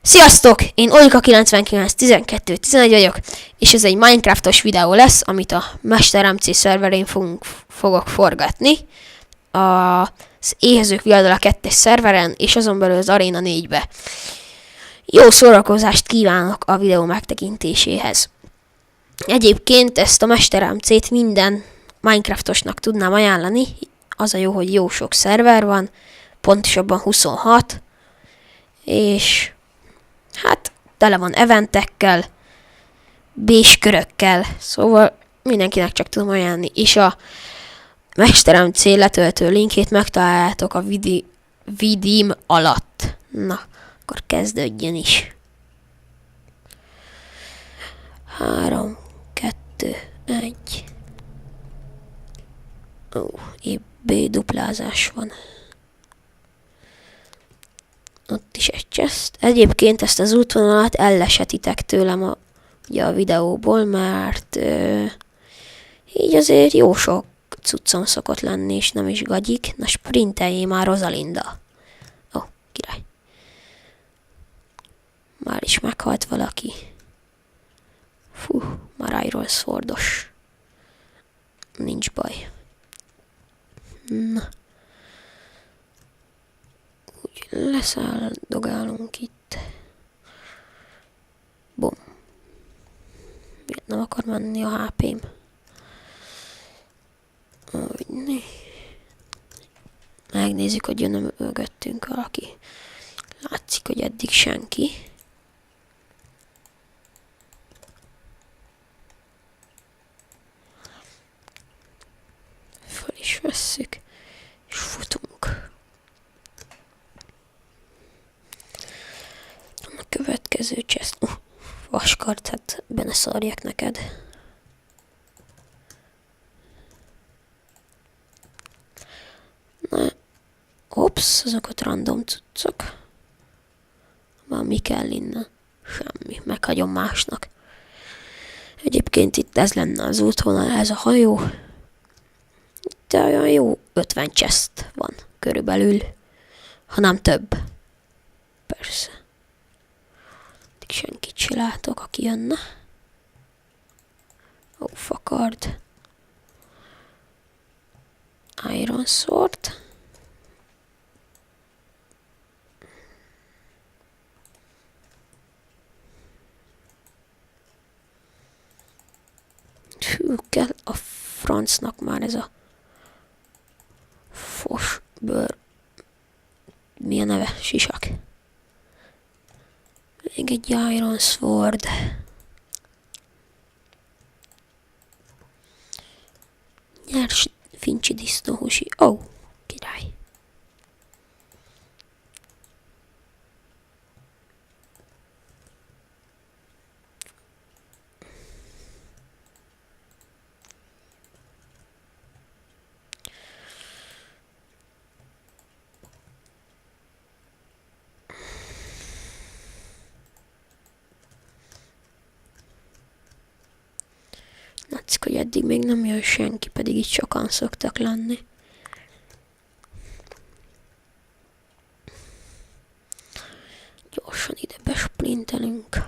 Sziasztok! Én Olika991211 vagyok, és ez egy Minecraftos videó lesz, amit a Mester MC szerverén fogok forgatni. Az Éhezők Viadala 2-es szerveren, és azon belül az Arena 4-be. Jó szórakozást kívánok a videó megtekintéséhez. Egyébként ezt a Mester MC-t minden Minecraftosnak tudnám ajánlani. Az a jó, hogy jó sok szerver van, pontosabban 26, és hát tele van eventekkel, béskörökkel, szóval mindenkinek csak tudom ajánlani. És a Mester MC letöltő linkjét megtaláljátok a videóm alatt. Na, akkor kezdődjön is. 3, 2, 1. Ó, épp B duplázás van. Ott is egy chest. Egyébként ezt az útvonalat ellesetitek tőlem ugye a videóból, mert így azért jó sok cuccom szokott lenni, és nem is gagyik. Na, sprinteljé már, Rosalinda. Ó, király. Már is meghalt valaki. Fú, már Iron Swordos. Nincs baj. Na. Úgy leszállodogálunk itt. Bum. Miért nem akar menni a HP-m? Megnézzük, hogy jön mögöttünk valaki. Látszik, hogy eddig senki. Föl is vesszük, és futunk. A következő chest. Vaskart, hát benne szarjak neked. Na, hops, azokat random cuccok. Már mi kell innen? Semmi, meghagyom másnak. Egyébként itt ez lenne az útvonal, ez a hajó. Itt olyan jó 50 chest van körülbelül, ha nem több. Persze. Senkit se látok, aki jönne. Ó, fakard. Iron Sword. Hű, kell a francnak már ez a fosbőr. Mi a neve? Sisak. Még egy Iron Sword. Nyers fincsi disznóhúsi. Ó, király. Látszik, hogy eddig még nem jön senki, pedig itt sokan szoktak lenni. Gyorsan ide besprintelünk.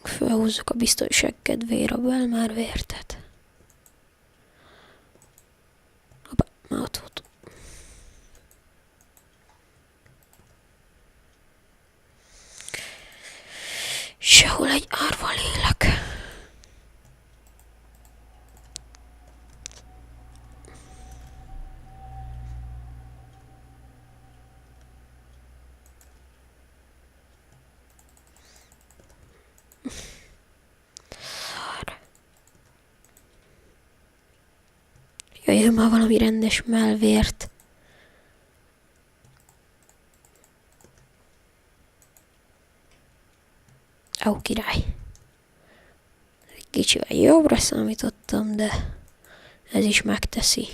Felhúzzuk a biztonság kedvére a Belmár vértet. Hoppá, már ott volt. Sehol egy árva lélek. Jöjjön már valami rendes melvért. Ó, király. Egy kicsivel jobbra számítottam, de ez is megteszi.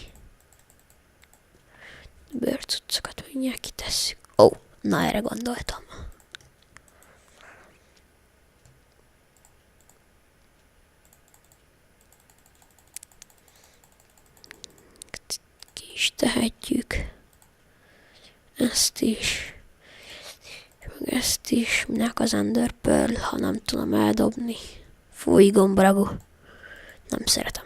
Bőrcuccokat mindjárt kitesszük. Ó, na erre gondoltam. Ki is tehetjük. Ezt is. Ezt is, minek az Ender Pearl, ha nem tudom eldobni. Fúj, gombragú. Nem szeretem.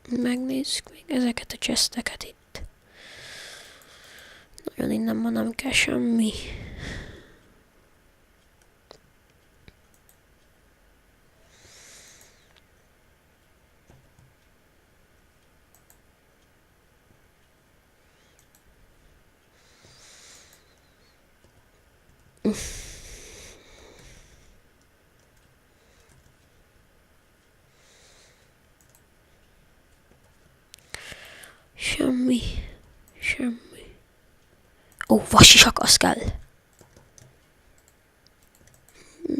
Megnézzük még ezeket a chesteket itt. Nagyon innen ma nem kell semmi. Semmi. Ó, vasisak, az kell.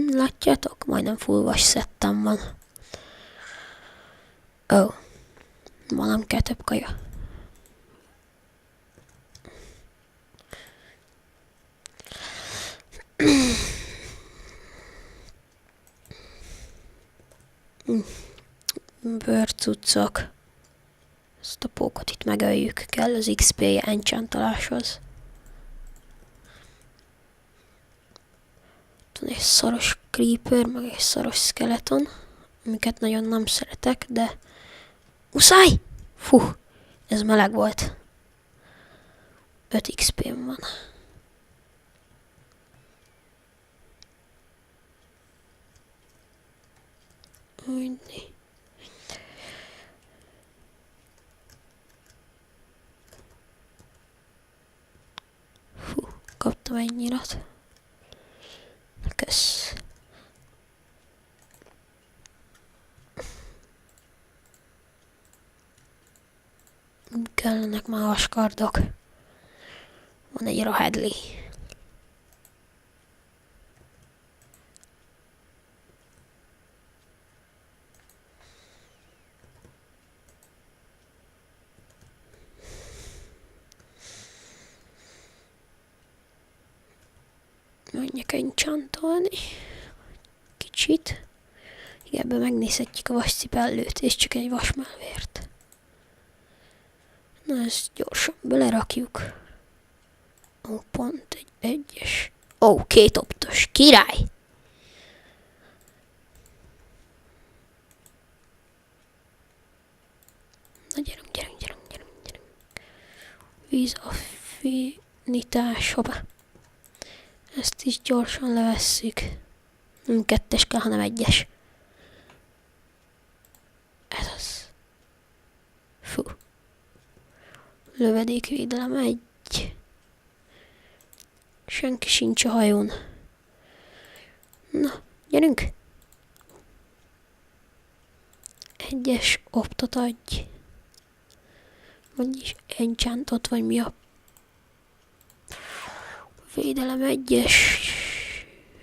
Látjátok? Majdnem full vas szettem van. Ó. Ma nem kell több kaja. Bőrcuccok. Ezt a pókot itt megöljük. Kell az XP-je enchantoláshoz. Van egy szaros creeper, meg egy szaros skeleton, amiket nagyon nem szeretek, de muszáj! Fú, ez meleg volt. 5 XP-m van. Úgy. Fú, kaptam egy nyilat. Kösz. Kellenek már vaskardok. Van egy rohedli. Menjek enchantolni. Kicsit. Igen, ebben megnézhetjük a vascipellőt, és csak egy vasmelvért. Na, ezt gyorsan belerakjuk. Ó, pont egy egyes. Ó, 2 optos. Király! Na, gyerünk. Víz affinitás, hoppá. Ezt is gyorsan levesszük. Nem 2-es kell, hanem 1-es. Ez az. Fú. Lövedékvédelem 1. Senki sincs a hajón. Na, gyerünk! 1-es optot adj. Vagyis enchantot, vagy mi a... Védelem 1-es.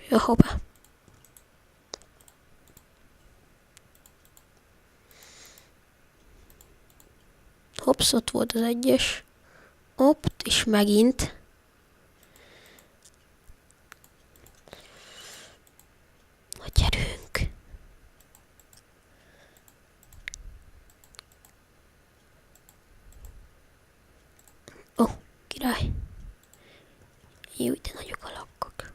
Ja, hoppá. Hopsz, ott volt az 1-es. Opt, és megint. Na, gyerünk. Ó, király. Jó, de nagyok a lakkok.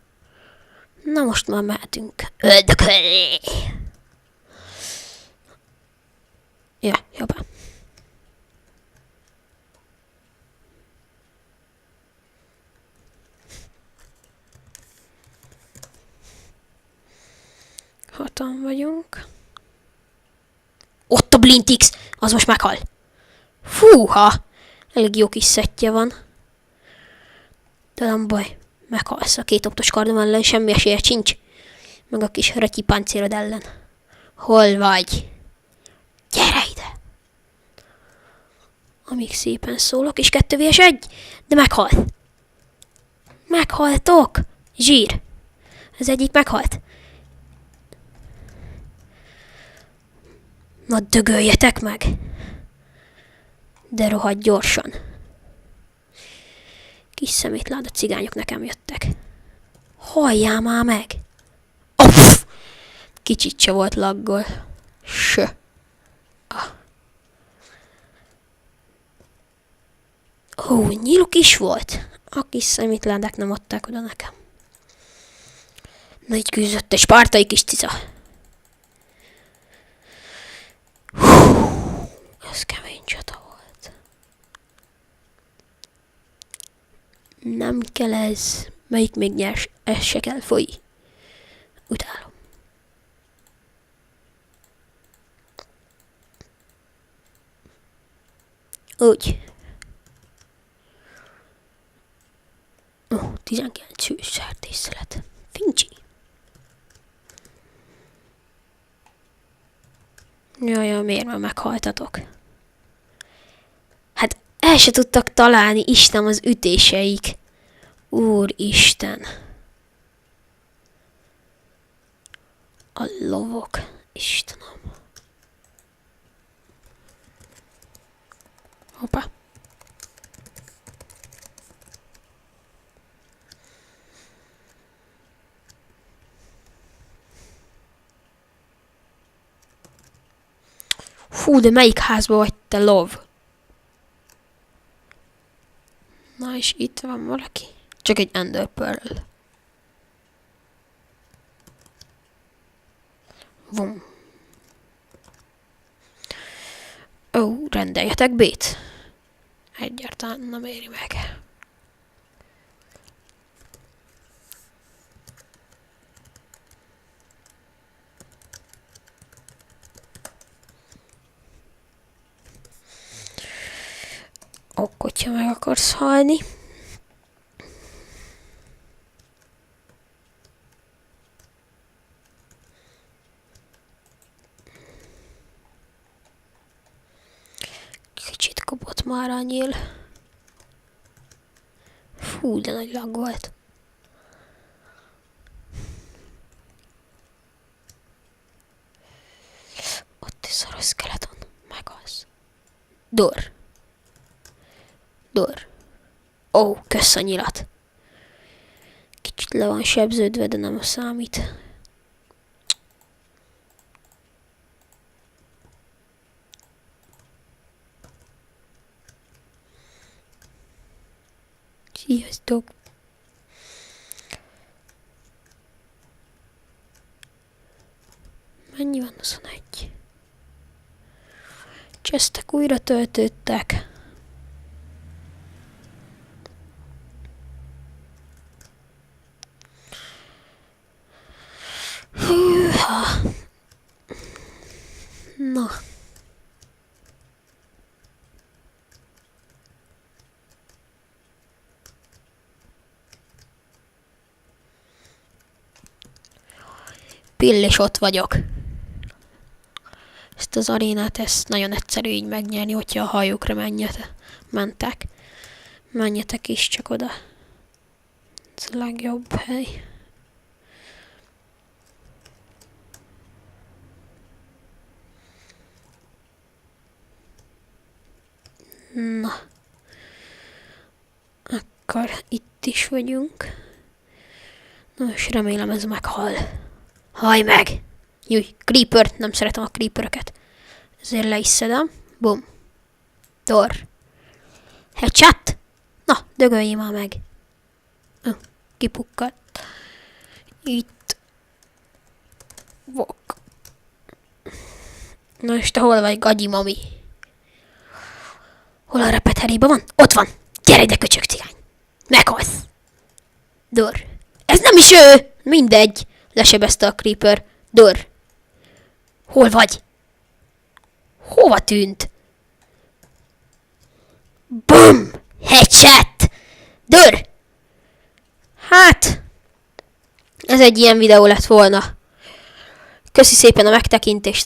Na, most már mehetünk. Öldökölni! Ja, jobbá. Hatan vagyunk. Ott a Blintix! Az most meghal. Fúha! Elég jó kis szettje van. De nem baj. Meghalsz a 2 optos kardom ellen, semmi esélye sincs. Meg a kis rötyi páncélod ellen. Hol vagy? Gyere ide! Amíg szépen szólok, és 2v1, de meghalt. Meghaltok! Zsír! Az egyik meghalt. Na, dögöljetek meg! De rohadt gyorsan. Kis szemétláda cigányok nekem jöttek. Halljál már meg! Oh, kicsit se volt laggol. Sö. Ah. Ó, nyíluk is volt. A kis szemétládák nem adták oda nekem. Na így küzdött egy spártai kis cica. Ez kemény csata volt. Nem kell ez. Melyik még nyers? Ez se kell, folyj. Utálom. Úgy. 19 hűs sertésszelet. Fincsi. Jaj, miért már meghaltatok? Hát el se tudtak találni, Isten, az ütéseik. Úristen. A lovok. Istenem. Hoppá. Fú, de melyik házba vagy te, lov? Na és itt van valaki. Csak egy Ender Pearl. Vum. Ó, rendeljetek B-t. Egyáltalán nem éri meg. Hogyha meg akarsz halni. Kicsit kopott már a nyíl. Fú, de nagy lag volt. Ott is a skeleton. Meg az. Dor. Dor. Ó, kösz a nyilat. Kicsit le van sebződve, de nem számít. Sziasztok! Mennyi van? 21. Csesztek újra töltődtek. Hűha. Na. Pill, és ott vagyok. Ezt az arénát, ezt nagyon egyszerű így megnyerni, hogyha a hajókra mentek. Menjetek is csak oda. Ez a legjobb hely. Na. Akkor itt is vagyunk. Na, és remélem ez meghal. Hallj meg! Júj, creeper, nem szeretem a creeperöket. Ezért le is szedem. Bum. Dor. Headshot! Na, dögöljé már meg. Kipukkadt. Itt. Vok. Na és te hol vagy, gagyi mami? Hol a repeteréba van? Ott van! Gyere ide, köcsög cigány! Meghalsz! Dor. Ez nem is ő! Mindegy. Lesebezte a creeper. Dor. Hol vagy? Hova tűnt? Bum! Headshot! Dor! Hát... ez egy ilyen videó lett volna. Köszi szépen a megtekintést.